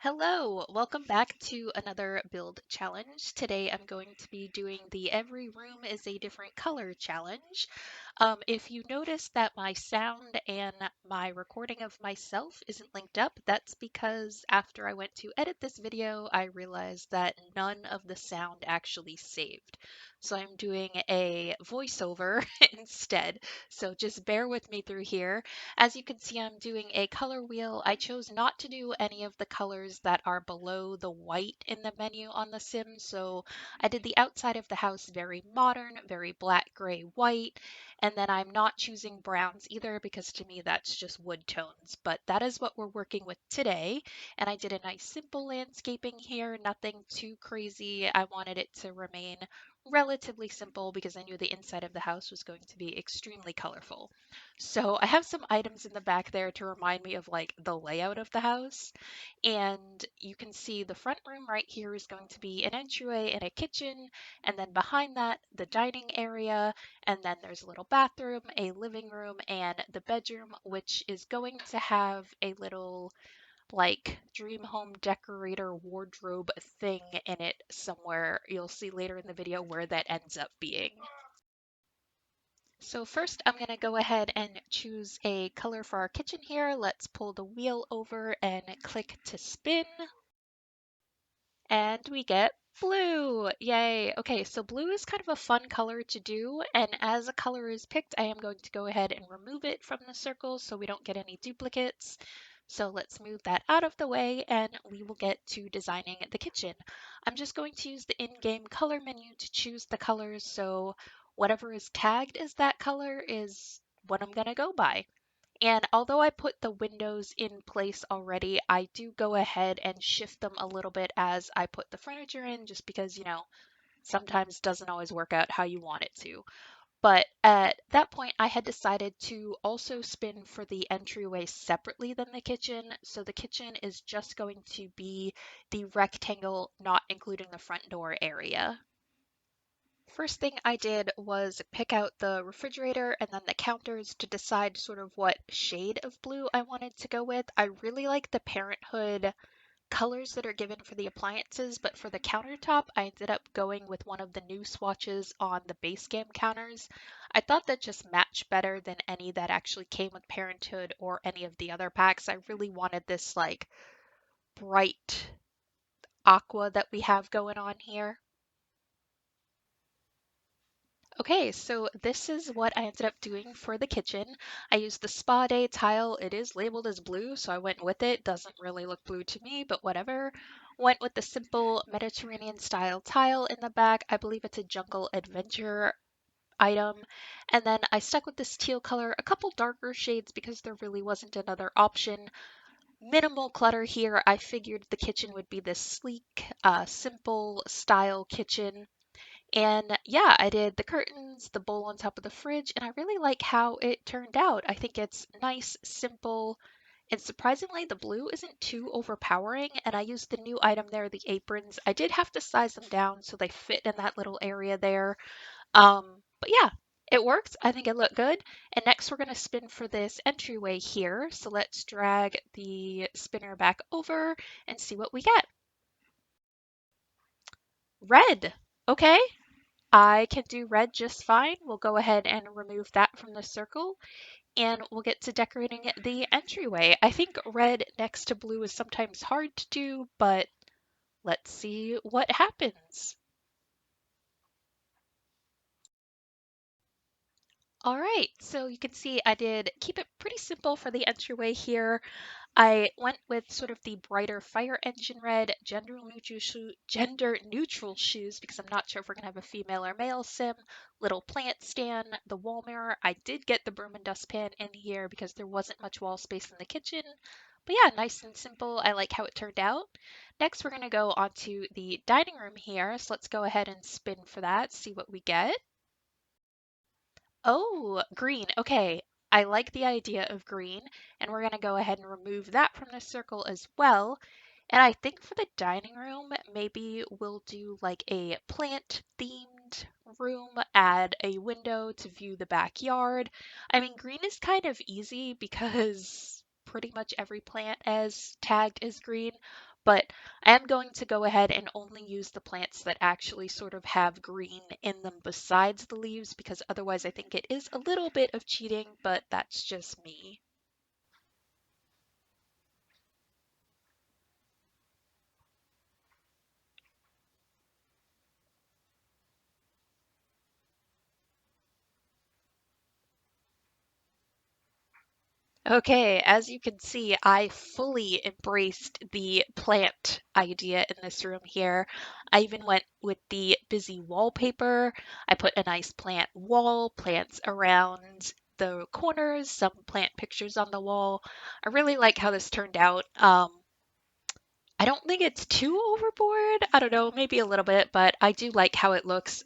Hello, welcome back to another build challenge. Today I'm going to be doing the Every Room is a Different Color challenge. If you notice that my sound and my recording of myself isn't linked up, that's because after I went to edit this video, I realized that none of the sound actually saved. So I'm doing a voiceover instead. So just bear with me through here. As you can see, I'm doing a color wheel. I chose not to do any of the colors that are below the white in the menu on the sim. So I did the outside of the house very modern, very black, gray, white. And then I'm not choosing browns either because to me that's just wood tones. But that is what we're working with today. And I did a nice simple landscaping here, nothing too crazy. I wanted it to remain relatively simple because I knew the inside of the house was going to be extremely colorful. So I have some items in the back there to remind me of like the layout of the house. And you can see the front room right here is going to be an entryway and a kitchen. And then behind that, the dining area. And then there's a little bathroom, a living room, and the bedroom, which is going to have a little like dream home decorator wardrobe thing in it somewhere. You'll see later in the video where that ends up being. So first I'm going to go ahead and choose a color for our kitchen here. Let's pull the wheel over and click to spin. And we get blue. Yay. Okay, so blue is kind of a fun color to do. And as a color is picked, I am going to go ahead and remove it from the circle so we don't get any duplicates. So let's move that out of the way and we will get to designing the kitchen. I'm just going to use the in-game color menu to choose the colors. So whatever is tagged as that color is what I'm going to go by. And although I put the windows in place already, I do go ahead and shift them a little bit as I put the furniture in, just because, sometimes doesn't always work out how you want it to. But at that point, I had decided to also spin for the entryway separately than the kitchen. So the kitchen is just going to be the rectangle, not including the front door area. First thing I did was pick out the refrigerator and then the counters to decide sort of what shade of blue I wanted to go with. I really like the Parenthood colors that are given for the appliances, but for the countertop, I ended up going with one of the new swatches on the base game counters. I thought that just matched better than any that actually came with Parenthood or any of the other packs. I really wanted this like bright aqua that we have going on here. Okay, so this is what I ended up doing for the kitchen. I used the spa day tile. It is labeled as blue, so I went with it. Doesn't really look blue to me, but whatever. Went with the simple Mediterranean style tile in the back. I believe it's a jungle adventure item. And then I stuck with this teal color, a couple darker shades because there really wasn't another option. Minimal clutter here. I figured the kitchen would be this sleek, simple style kitchen. And yeah, I did the curtains, the bowl on top of the fridge, and I really like how it turned out. I think it's nice, simple, and surprisingly, the blue isn't too overpowering. And I used the new item there, the aprons. I did have to size them down so they fit in that little area there. But yeah, it worked. I think it looked good. And next, we're going to spin for this entryway here. So let's drag the spinner back over and see what we get. Red. Okay. I can do red just fine. We'll go ahead and remove that from the circle and we'll get to decorating the entryway. I think red next to blue is sometimes hard to do, but let's see what happens. All right, so you can see I did keep it pretty simple for the entryway here. I went with sort of the brighter fire engine red, gender neutral shoes because I'm not sure if we're gonna have a female or male sim. Little plant stand, the wall mirror. I did get the broom and dustpan in here because there wasn't much wall space in the kitchen. But yeah, nice and simple. I like how it turned out. Next, we're gonna go onto the dining room here. So let's go ahead and spin for that, see what we get. Oh, green. Okay. I like the idea of green, and we're going to go ahead and remove that from the circle as well. And I think for the dining room, maybe we'll do like a plant themed room, add a window to view the backyard. I mean, green is kind of easy because pretty much every plant is tagged as green, but I am going to go ahead and only use the plants that actually sort of have green in them besides the leaves, because otherwise I think it is a little bit of cheating, but that's just me. Okay, as you can see, I fully embraced the plant idea in this room here. I even went with the busy wallpaper. I put a nice plant wall, plants around the corners, some plant pictures on the wall. I really like how this turned out. I don't think it's too overboard. I don't know, maybe a little bit, but I do like how it looks.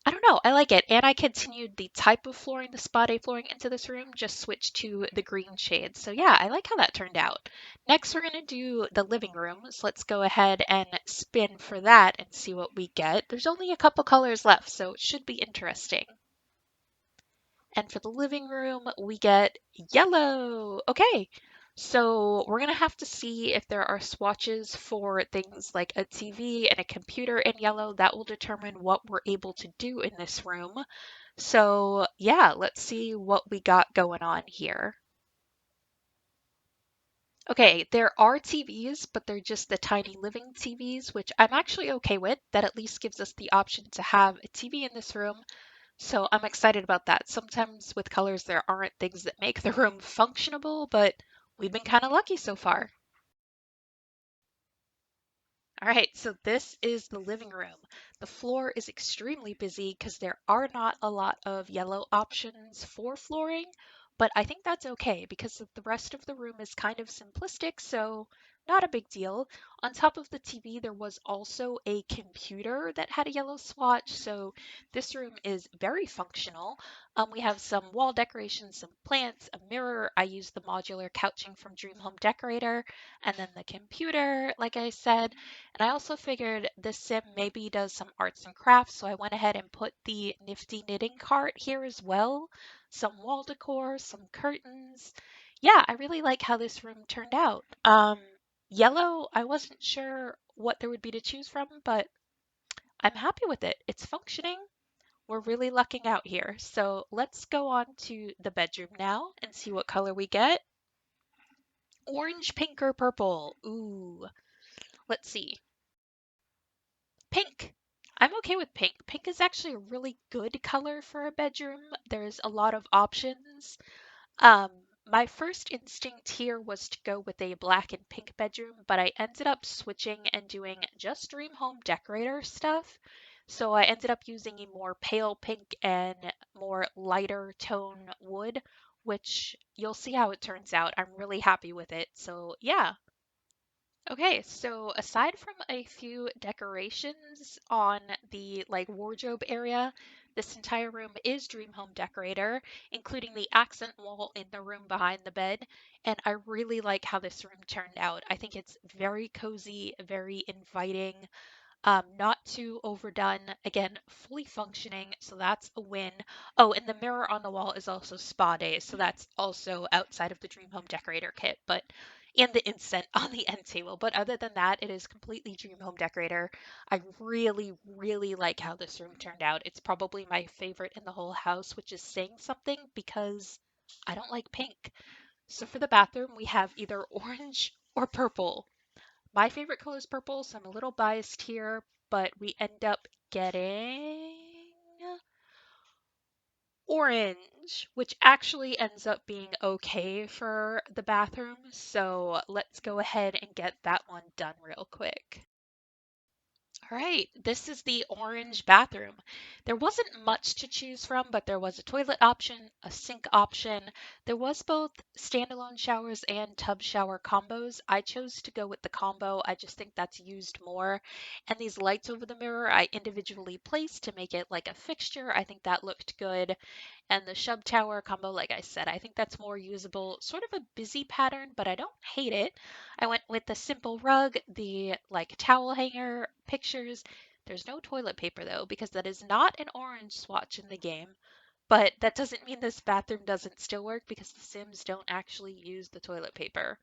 I don't know. I like it. And I continued the type of flooring, the spa day flooring into this room, just switched to the green shade. So yeah, I like how that turned out. Next, we're going to do the living room. So let's go ahead and spin for that and see what we get. There's only a couple colors left, so it should be interesting. And for the living room, we get yellow. Okay, so we're gonna have to see if there are swatches for things like a TV and a computer in yellow. That will determine what we're able to do in this room. So yeah, let's see what we got going on here. Okay, there are TVs, but they're just the tiny living TVs, which I'm actually okay with. That at least gives us the option to have a TV in this room. So I'm excited about that. Sometimes with colors, there aren't things that make the room functionable, but we've been kind of lucky so far. All right, so this is the living room. The floor is extremely busy because there are not a lot of yellow options for flooring, but I think that's okay because the rest of the room is kind of simplistic, so not a big deal. On top of the TV, there was also a computer that had a yellow swatch, so this room is very functional. We have some wall decorations, some plants, a mirror. I used the modular couching from Dream Home Decorator, and then the computer, like I said. And I also figured this sim maybe does some arts and crafts, so I went ahead and put the nifty knitting cart here as well. Some wall decor, some curtains. Yeah, I really like how this room turned out. Yellow, I wasn't sure what there would be to choose from, but I'm happy with it. It's functioning. We're really lucking out here. So let's go on to the bedroom now and see what color we get. Orange, pink, or purple? Ooh, let's see. Pink. I'm okay with pink. Pink is actually a really good color for a bedroom. There's a lot of options. Um, my first instinct here was to go with a black and pink bedroom, but I ended up switching and doing just Dream Home Decorator stuff. So I ended up using a more pale pink and more lighter tone wood, which you'll see how it turns out. I'm really happy with it. So yeah. Okay, so aside from a few decorations on the wardrobe area, this entire room is Dream Home Decorator, including the accent wall in the room behind the bed, and I really like how this room turned out. I think it's very cozy, very inviting, not too overdone. Again, fully functioning, so that's a win. Oh, and the mirror on the wall is also spa days, so that's also outside of the Dream Home Decorator kit, but and the incense on the end table. But other than that, it is completely Dream Home Decorator. I really, really like how this room turned out. It's probably my favorite in the whole house, which is saying something because I don't like pink. So for the bathroom, we have either orange or purple. My favorite color is purple, so I'm a little biased here, but we end up getting orange, which actually ends up being okay for the bathroom. So let's go ahead and get that one done real quick. All right, this is the orange bathroom. There wasn't much to choose from, but there was a toilet option, a sink option. There was both standalone showers and tub shower combos. I chose to go with the combo. I just think that's used more. And these lights over the mirror, I individually placed to make it like a fixture. I think that looked good. And the shub tower combo, like I said, I think that's more usable. Sort of a busy pattern, but I don't hate it. I went with the simple rug, the towel hanger, pictures. There's no toilet paper though, because that is not an orange swatch in the game. But that doesn't mean this bathroom doesn't still work because the Sims don't actually use the toilet paper.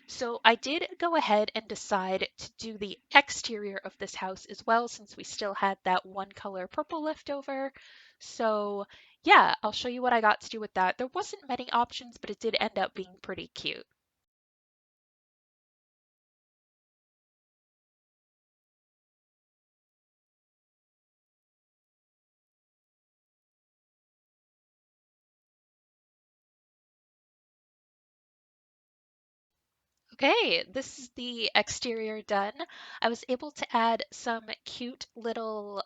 So I did go ahead and decide to do the exterior of this house as well, since we still had that one color purple left over. So yeah, I'll show you what I got to do with that. There wasn't many options, but it did end up being pretty cute. Okay, this is the exterior done. I was able to add some cute little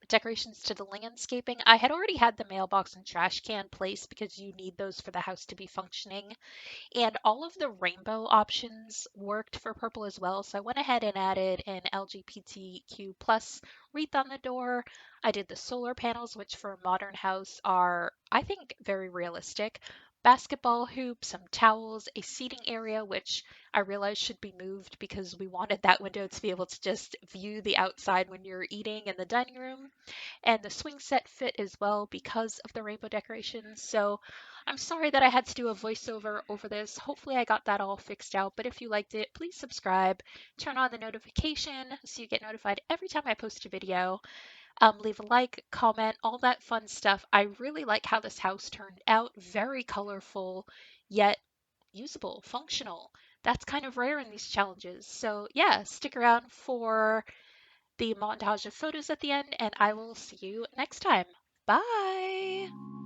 decorations to the landscaping. I had already had the mailbox and trash can placed because you need those for the house to be functioning. And all of the rainbow options worked for purple as well. So I went ahead and added an LGBTQ plus wreath on the door. I did the solar panels, which for a modern house are, I think, very realistic. Basketball hoops, some towels, a seating area, which I realized should be moved because we wanted that window to be able to just view the outside when you're eating in the dining room. And the swing set fit as well because of the rainbow decorations. So I'm sorry that I had to do a voiceover over this. Hopefully, I got that all fixed out. But if you liked it, please subscribe, turn on the notification so you get notified every time I post a video. Leave a like, comment, all that fun stuff. I really like how this house turned out. Very colorful, yet usable, functional. That's kind of rare in these challenges. So, yeah, stick around for the montage of photos at the end, and I will see you next time. Bye!